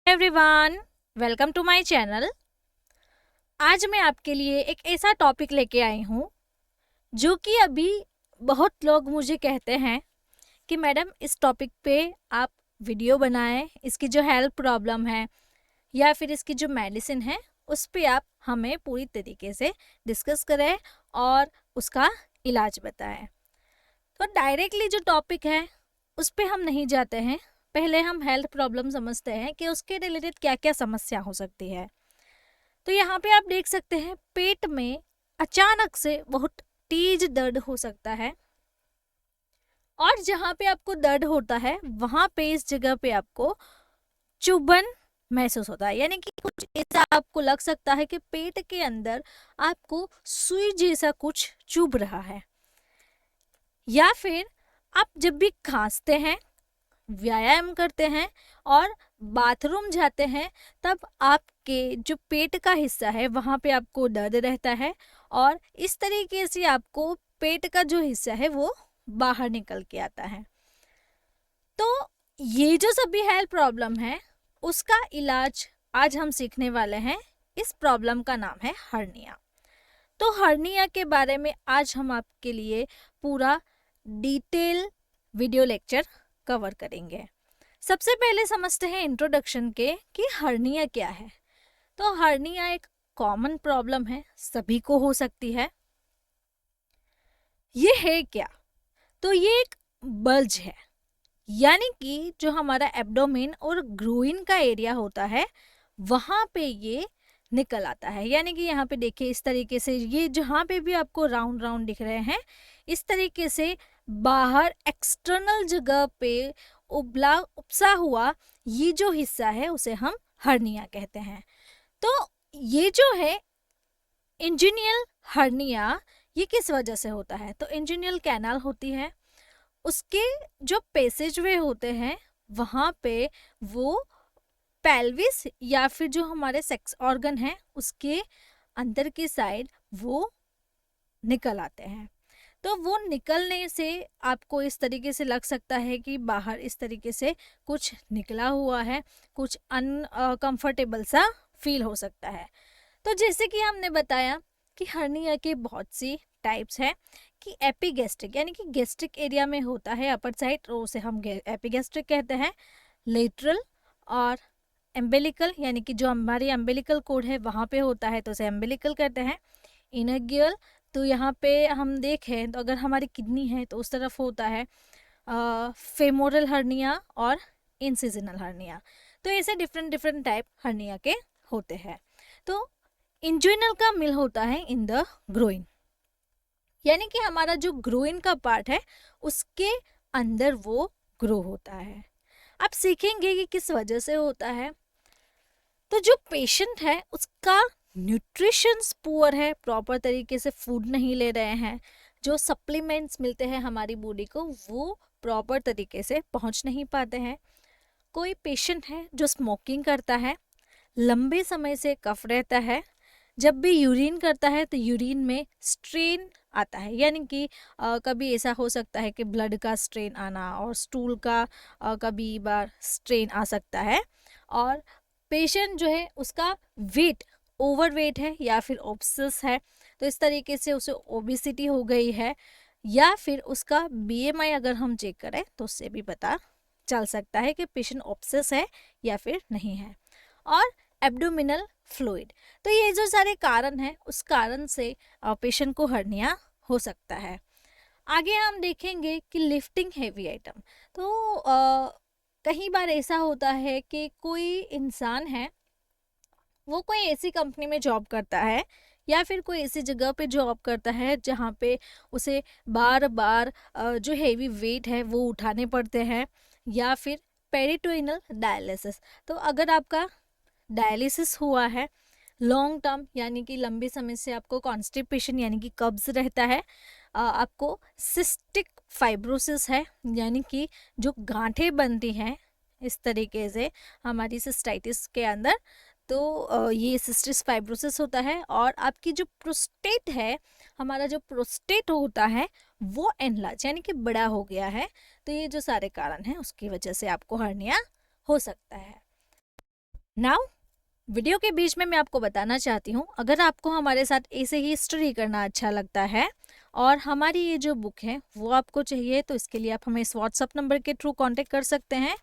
Everyone, welcome to my channel. आज मैं आपके लिए एक ऐसा टॉपिक लेके आई हूँ जो कि अभी बहुत लोग मुझे कहते हैं कि मैडम इस टॉपिक पे आप वीडियो बनाएं, इसकी जो हेल्थ प्रॉब्लम है या फिर इसकी जो मेडिसिन है उस पे आप हमें पूरी तरीके से डिस्कस करें और उसका इलाज बताएं। तो डायरेक्टली जो टॉपिक है उस पे हम नहीं जाते हैं, पहले हम हेल्थ प्रॉब्लम समझते हैं कि उसके रिलेटेड क्या क्या समस्या हो सकती है। तो यहाँ पे आप देख सकते हैं पेट में अचानक से बहुत तेज दर्द हो सकता है और जहाँ पे आपको दर्द होता है वहाँ पे इस जगह पे आपको चुभन महसूस होता है, यानी कि कुछ ऐसा आपको लग सकता है कि पेट के अंदर आपको सुई जैसा कुछ चुभ रहा है। या फिर आप जब भी खांसते हैं, व्यायाम करते हैं और बाथरूम जाते हैं तब आपके जो पेट का हिस्सा है वहाँ पे आपको दर्द रहता है और इस तरीके से आपको पेट का जो हिस्सा है वो बाहर निकल के आता है। तो ये जो सभी हेल्थ प्रॉब्लम है उसका इलाज आज हम सीखने वाले हैं। इस प्रॉब्लम का नाम है हर्निया। तो हर्निया के बारे में आज हम आपके लिए पूरा डिटेल वीडियो लेक्चर कवर करेंगे। सबसे पहले समझते हैं इंट्रोडक्शन के कि हर्निया क्या है। तो हर्निया एक कॉमन प्रॉब्लम है, सभी को हो सकती है। ये है क्या? तो ये एक बल्ज है, यानी कि जो हमारा एब्डोमेन और ग्रोइन का एरिया होता है वहाँ पे ये निकल आता है। यानी कि यहाँ पे देखिए इस तरीके से ये जहाँ पे भी आपको राउंड राउंड दिख रहे हैं इस तरीके से बाहर एक्सटर्नल जगह पे उबला उपसा हुआ ये जो हिस्सा है उसे हम हर्निया कहते हैं। तो ये जो है इंजीनियल हर्निया, ये किस वजह से होता है? तो इंजीनियल कैनाल होती है, उसके जो पैसेज वे होते हैं वहाँ पे वो पेल्विस या फिर जो हमारे सेक्स ऑर्गन है उसके अंदर की साइड वो निकल आते हैं। तो वो निकलने से आपको इस तरीके से लग सकता है कि बाहर इस तरीके से कुछ निकला हुआ है, कुछ अनकंफर्टेबल सा फील हो सकता है। तो जैसे कि हमने बताया कि हर्निया के बहुत सी टाइप्स हैं कि एपिगैस्ट्रिक यानी कि गैस्ट्रिक एरिया में होता है अपर साइड, तो उसे हम एपिगैस्ट्रिक कहते हैं। लेटरल और एम्बेलिकल यानी कि जो हमारी एम्बेलिकल कोड है वहाँ पे होता है तो उसे एम्बेलिकल कहते हैं। इनर्गियल, तो यहाँ पे हम देखें तो अगर हमारी किडनी है तो उस तरफ होता है फेमोरल हर्निया और इंसिजनल हर्निया। तो ऐसे डिफरेंट डिफरेंट टाइप हर्निया के होते हैं। तो इंजुइनल का मिल होता है इन द ग्रोइन, यानी कि हमारा जो ग्रोइन का पार्ट है उसके अंदर वो ग्रो होता है। आप सीखेंगे कि किस वजह से होता है। तो जो पेशेंट है उसका न्यूट्रिशंस पुअर है, प्रॉपर तरीके से फूड नहीं ले रहे हैं, जो सप्लीमेंट्स मिलते हैं हमारी बॉडी को वो प्रॉपर तरीके से पहुंच नहीं पाते हैं। कोई पेशेंट है जो स्मोकिंग करता है, लंबे समय से कफ रहता है, जब भी यूरिन करता है तो यूरिन में स्ट्रेन आता है, यानी कि कभी ऐसा हो सकता है कि ब्लड का स्ट्रेन आना और स्टूल का कभी बार स्ट्रेन आ सकता है। और पेशेंट जो है उसका वेट ओवर वेट है या फिर ओबेसिस है, तो इस तरीके से उसे ओबेसिटी हो गई है, या फिर उसका बीएमआई अगर हम चेक करें तो उससे भी पता चल सकता है कि पेशेंट ओबेसिस है या फिर नहीं है। और एब्डोमिनल फ्लूइड, तो ये जो सारे कारण हैं उस कारण से पेशेंट को हर्निया हो सकता है। आगे हम देखेंगे कि लिफ्टिंग हेवी आइटम। तो कई बार ऐसा होता है कि कोई इंसान है वो कोई ऐसी कंपनी में जॉब करता है या फिर कोई ऐसी जगह पे जॉब करता है जहाँ पे उसे बार बार जो हेवी वेट है वो उठाने पड़ते हैं, या फिर पेरिटोइनल डायलिसिस। तो अगर आपका डायलिसिस हुआ है लॉन्ग टर्म, यानी कि लंबे समय से आपको कॉन्स्टिपेशन यानी कि कब्ज रहता है, आपको सिस्टिक फाइब्रोसिस है यानी कि जो गांठें बनती हैं इस तरीके से हमारी सिस्टाइटिस के अंदर, तो ये सिस्टिस फाइब्रोसिस होता है। और आपकी जो प्रोस्टेट है, हमारा जो प्रोस्टेट होता है वो एनलार्ज यानी कि बड़ा हो गया है। तो ये जो सारे कारण हैं उसकी वजह से आपको हर्निया हो सकता है। नाउ वीडियो के बीच में मैं आपको बताना चाहती हूँ, अगर आपको हमारे साथ ऐसे ही स्टडी करना अच्छा लगता है और हमारी ये जो बुक है वो आपको चाहिए, तो इसके लिए आप हमें इस व्हाट्सअप नंबर के थ्रू कांटेक्ट कर सकते हैं।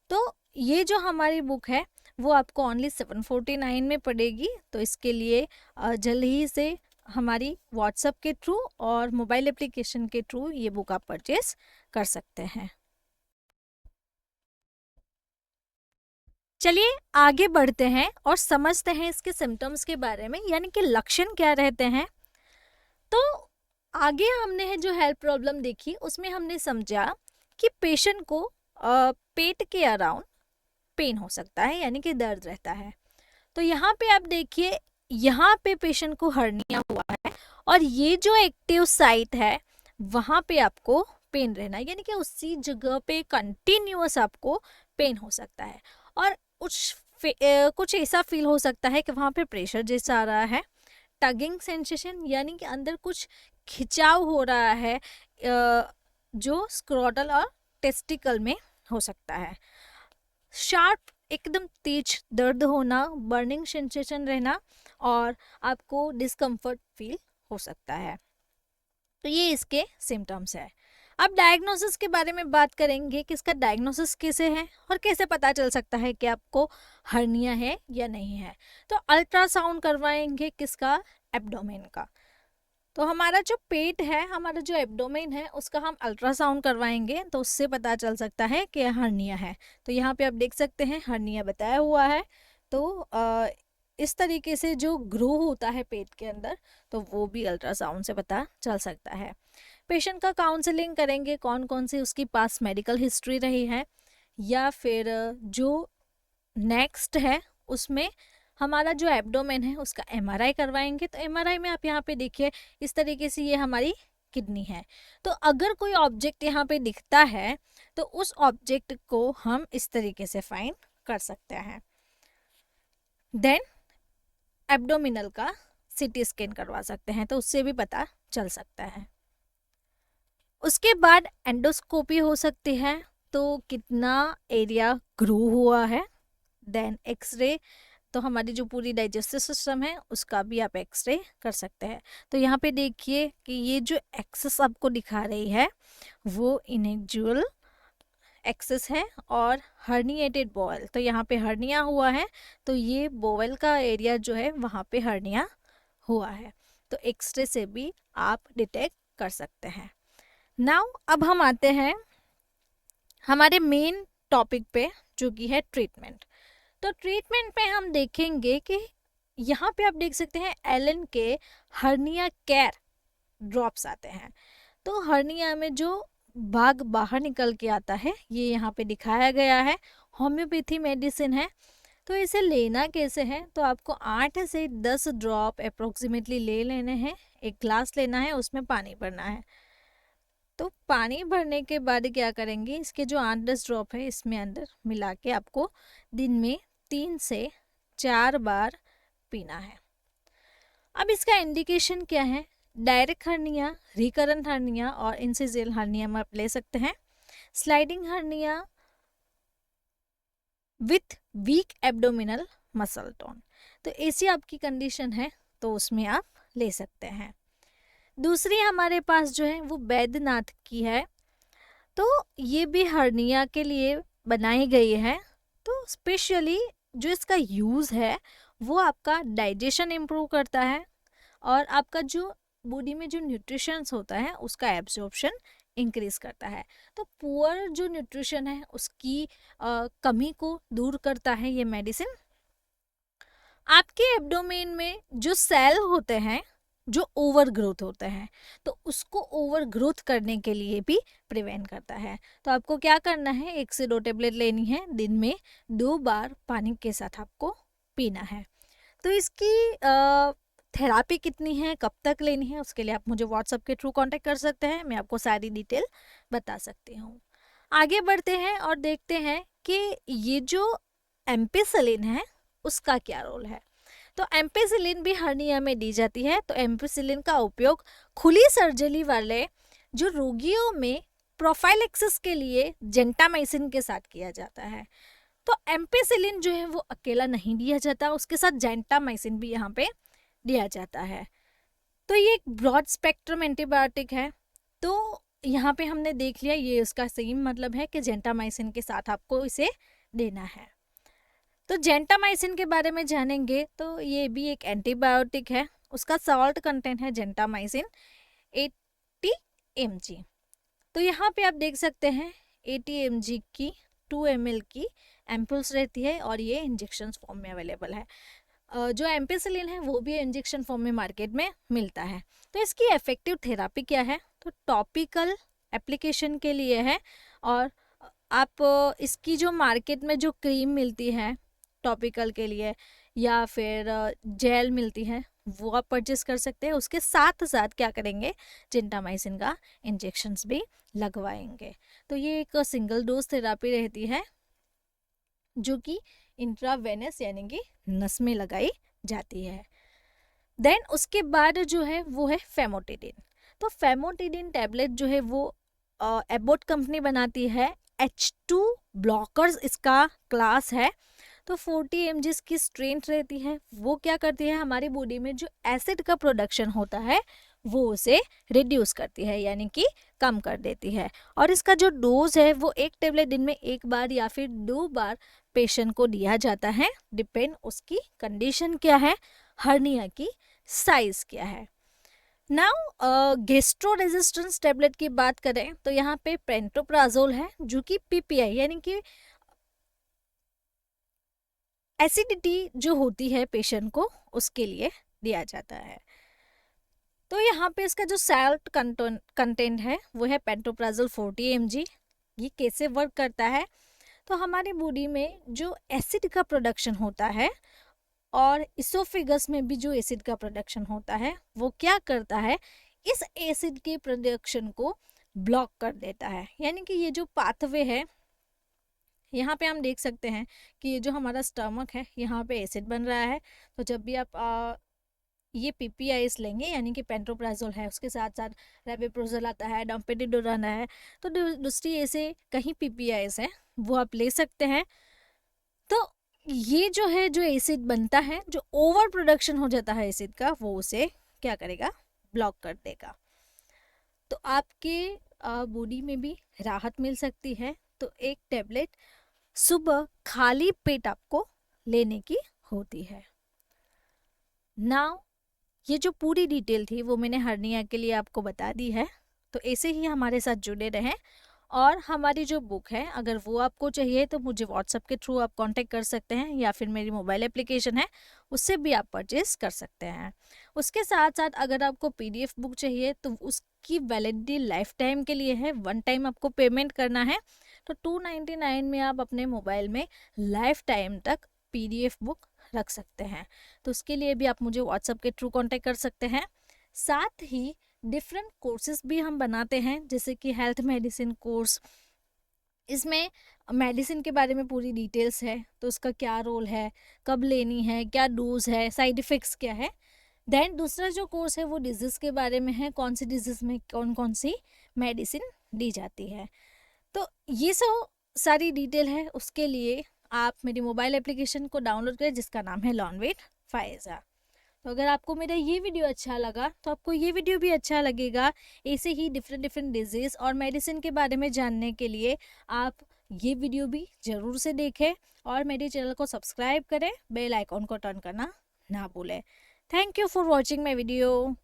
तो ये जो हमारी बुक है वो आपको ओनली 749 में पड़ेगी। तो इसके लिए जल्द ही से हमारी व्हाट्सएप के थ्रू और मोबाइल एप्लीकेशन के थ्रू ये बुक आप परचेस कर सकते हैं। चलिए आगे बढ़ते हैं और समझते हैं इसके सिम्टम्स के बारे में, यानी कि लक्षण क्या रहते हैं। तो आगे हमने जो हेल्थ प्रॉब्लम देखी उसमें हमने समझा कि पेशेंट को पेट के अराउंड पेन हो सकता है, यानी कि दर्द रहता है। तो यहाँ पे आप देखिए, यहाँ पे पेशेंट को हर्निया हुआ है और ये जो एक्टिव साइट है वहाँ पे आपको पेन रहना है, यानी कि उसी जगह पे कंटिन्यूअस आपको पेन हो सकता है। और कुछ ऐसा फील हो सकता है कि वहाँ पे प्रेशर जैसा आ रहा है, टगिंग सेंसेशन यानी कि अंदर कुछ खिंचाव हो रहा है जो स्क्रोटल और टेस्टिकल में हो सकता है। शार्प एकदम तेज दर्द होना, बर्निंग सेंसेशन रहना और आपको डिस्कम्फर्ट फील हो सकता है। तो ये इसके सिम्टम्स है। अब डायग्नोसिस के बारे में बात करेंगे कि इसका डायग्नोसिस कैसे है और कैसे पता चल सकता है कि आपको हर्निया है या नहीं है। तो अल्ट्रासाउंड करवाएंगे किसका, एब्डोमेन का। तो हमारा जो पेट है, हमारा जो एब्डोमेन है, उसका हम अल्ट्रासाउंड करवाएंगे तो उससे पता चल सकता है कि हर्निया है। तो यहाँ पे आप देख सकते हैं हर्निया बताया हुआ है। तो इस तरीके से जो ग्रो होता है पेट के अंदर, तो वो भी अल्ट्रासाउंड से पता चल सकता है। पेशेंट का काउंसलिंग करेंगे, कौन कौन सी उसकी पास मेडिकल हिस्ट्री रही है, या फिर जो नेक्स्ट है उसमें हमारा जो एब्डोमेन है उसका एमआरआई करवाएंगे। तो एमआरआई में आप यहाँ पे देखिए इस तरीके से ये हमारी किडनी है। तो अगर कोई ऑब्जेक्ट यहाँ पे दिखता है तो उस ऑब्जेक्ट को हम इस तरीके से फाइंड कर सकते हैं। देन एब्डोमिनल का सीटी स्कैन करवा सकते हैं, तो उससे भी पता चल सकता है। उसके बाद एंडोस्कोपी हो सकती है, तो कितना एरिया ग्रो हुआ है। देन एक्सरे, तो हमारी जो पूरी डाइजेस्टिव सिस्टम है उसका भी आप एक्सरे कर सकते हैं। तो यहाँ पे देखिए कि ये जो एक्सेस आपको दिखा रही है वो इनेक्जुअल एक्सेस है और हर्निएटेड बोवेल। तो यहाँ पे हर्निया हुआ है, तो ये बोवेल का एरिया जो है वहाँ पे हर्निया हुआ है। तो एक्सरे से भी आप डिटेक्ट कर सकते हैं। नाउ अब हम आते हैं हमारे मेन टॉपिक पे, जो कि है ट्रीटमेंट। तो ट्रीटमेंट पे हम देखेंगे कि यहाँ पे आप देख सकते हैं एलन के हर्निया केयर ड्रॉप्स आते हैं। तो हर्निया में जो भाग बाहर निकल के आता है ये यहाँ पे दिखाया गया है, होम्योपैथी मेडिसिन है। तो इसे लेना कैसे है, तो आपको 8 से 10 ड्रॉप अप्रोक्सीमेटली ले लेने हैं। एक ग्लास लेना है, उसमें पानी भरना है। तो पानी भरने के बाद क्या करेंगे, इसके जो 8-10 ड्रॉप है इसमें अंदर मिला के आपको दिन में 3 से 4 बार पीना है। अब इसका इंडिकेशन क्या है, डायरेक्ट हर्निया, रिकरेंट हर्निया और इंसिजियल हर्निया में आप ले सकते हैं। Sliding hernia with week abdominal muscle tone, तो ऐसी आपकी कंडीशन है तो उसमें आप ले सकते हैं। दूसरी हमारे पास जो है वो बैद्यनाथ की है। तो ये भी हर्निया के लिए बनाई गई है। तो स्पेशली जो इसका यूज़ है वो आपका डाइजेशन इम्प्रूव करता है और आपका जो बॉडी में जो न्यूट्रिशंस होता है उसका एब्जॉर्प्शन इंक्रीज करता है। तो पुअर जो न्यूट्रिशन है उसकी कमी को दूर करता है ये मेडिसिन। आपके एब्डोमेन में जो सेल होते हैं जो ओवर ग्रोथ होते हैं, तो उसको ओवर ग्रोथ करने के लिए भी प्रिवेंट करता है। तो आपको क्या करना है, 1 से 2 टेबलेट लेनी है, दिन में 2 बार पानी के साथ आपको पीना है। तो इसकी थेरापी कितनी है, कब तक लेनी है, उसके लिए आप मुझे व्हाट्सएप के थ्रू कांटेक्ट कर सकते हैं, मैं आपको सारी डिटेल बता सकती हूँ। आगे बढ़ते हैं और देखते हैं कि ये जो एम्पिसिलिन है उसका क्या रोल है। तो एम्पिसिलिन भी हर्निया में दी जाती है। तो एम्पिसिलिन का उपयोग खुली सर्जरी वाले जो रोगियों में प्रोफाइलेक्सिस के लिए जेंटामाइसिन के साथ किया जाता है। तो एम्पिसिलिन जो है वो अकेला नहीं दिया जाता, उसके साथ जेंटामाइसिन भी यहाँ पे दिया जाता है। तो ये एक ब्रॉड स्पेक्ट्रम एंटीबायोटिक है। तो यहाँ पे हमने देख लिया, ये उसका सही मतलब है कि जेंटामाइसिन के साथ आपको इसे देना है। तो जेंटामाइसिन के बारे में जानेंगे तो ये भी एक एंटीबायोटिक है। उसका सॉल्ट कंटेंट है जेंटामाइसिन 80 mg। तो यहाँ पे आप देख सकते हैं 80 mg की 2 ml की एम्पुल्स रहती है और ये इंजेक्शन फॉर्म में अवेलेबल है। जो एम्पिसिलिन है वो भी इंजेक्शन फॉर्म में मार्केट में मिलता है। तो इसकी इफेक्टिव थेरापी क्या है, तो टॉपिकल एप्लीकेशन के लिए है। और आप इसकी जो मार्केट में जो क्रीम मिलती है टॉपिकल के लिए या फिर जेल मिलती है वो आप परचेस कर सकते हैं। उसके साथ साथ क्या करेंगे, जेंटामाइसिन का इंजेक्शंस भी लगवाएंगे। तो ये एक सिंगल डोज थेरापी रहती है जो कि इंट्रावेनस यानी कि नस में लगाई जाती है। देन उसके बाद जो है वो है फेमोटिडिन। तो फेमोटिडिन टैबलेट जो है वो एबोट कंपनी बनाती है। H2 ब्लॉकर्स इसका क्लास है। तो 40 mg की स्ट्रेंथ रहती है। वो क्या करती है, हमारी बॉडी में जो एसिड का प्रोडक्शन होता है वो उसे रिड्यूस करती है यानी कि कम कर देती है। और इसका जो डोज है वो एक टेबलेट दिन में एक बार या फिर 2 बार पेशेंट को दिया जाता है, डिपेंड उसकी कंडीशन क्या है, हर्निया की साइज क्या है। नाउ गैस्ट्रो रेजिस्टेंस टेबलेट की बात करें तो यहाँ पे पेंटोप्राजोल है जो कि पीपीआई यानी कि एसिडिटी जो होती है पेशेंट को उसके लिए दिया जाता है। तो यहाँ पे इसका जो सॉल्ट कंटेंट है वो है पेंटोप्राजोल 40 mg। ये कैसे वर्क करता है, तो हमारी बॉडी में जो एसिड का प्रोडक्शन होता है और इसोफेगस में भी जो एसिड का प्रोडक्शन होता है वो क्या करता है, इस एसिड के प्रोडक्शन को ब्लॉक कर देता है। यानी कि ये जो पाथवे है, यहाँ पे हम देख सकते हैं कि ये जो हमारा स्टमक है यहाँ पे एसिड बन रहा है। तो जब भी आप ये पीपीआईस लेंगे यानी कि पेंटोप्राजोल है, उसके साथ साथ रेबिप्रोजोल आता है, डोम्पेडिडोरान है, तो दूसरी ऐसे कहीं पीपीआईस है वो आप ले सकते हैं। तो ये जो है जो एसिड बनता है, जो ओवर प्रोडक्शन हो जाता है एसिड का, वो उसे क्या करेगा, ब्लॉक कर देगा। तो आपके बॉडी में भी राहत मिल सकती है। तो एक टेबलेट सुबह खाली पेट आपको लेने की होती है। नाउ ये जो पूरी डिटेल थी वो मैंने हर्निया के लिए आपको बता दी है। तो ऐसे ही हमारे साथ जुड़े रहें। और हमारी जो बुक है अगर वो आपको चाहिए तो मुझे व्हाट्सएप के थ्रू आप कांटेक्ट कर सकते हैं या फिर मेरी मोबाइल एप्लीकेशन है उससे भी आप परचेज कर सकते हैं। उसके साथ साथ अगर आपको पीडीएफ बुक चाहिए तो उसकी वैलिडिटी लाइफ टाइम के लिए है, 1 टाइम आपको पेमेंट करना है। तो 299 में आप अपने मोबाइल में लाइफ टाइम तक पीडीएफ बुक रख सकते हैं। तो उसके लिए भी आप मुझे व्हाट्सएप के थ्रू कांटेक्ट कर सकते हैं। साथ ही डिफरेंट कोर्सेज भी हम बनाते हैं जैसे कि हेल्थ मेडिसिन कोर्स। इसमें मेडिसिन के बारे में पूरी डिटेल्स है, तो उसका क्या रोल है, कब लेनी है, क्या डोज है, साइड इफ़ेक्ट्स क्या है। देन दूसरा जो कोर्स है वो डिजीज़ के बारे में है, कौन सी डिजीज़ में कौन कौन सी मेडिसिन दी जाती है। तो ये सब सारी डिटेल है, उसके लिए आप मेरी मोबाइल एप्लीकेशन को डाउनलोड करें जिसका नाम है लॉन्वेट फायजा। तो अगर आपको मेरा ये वीडियो अच्छा लगा तो आपको ये वीडियो भी अच्छा लगेगा। ऐसे ही डिफरेंट डिजीज़ और मेडिसिन के बारे में जानने के लिए आप ये वीडियो भी ज़रूर से देखें और मेरे चैनल को सब्सक्राइब करें, बेल आइकॉन को टर्न करना ना भूलें। Thank you for watching my video.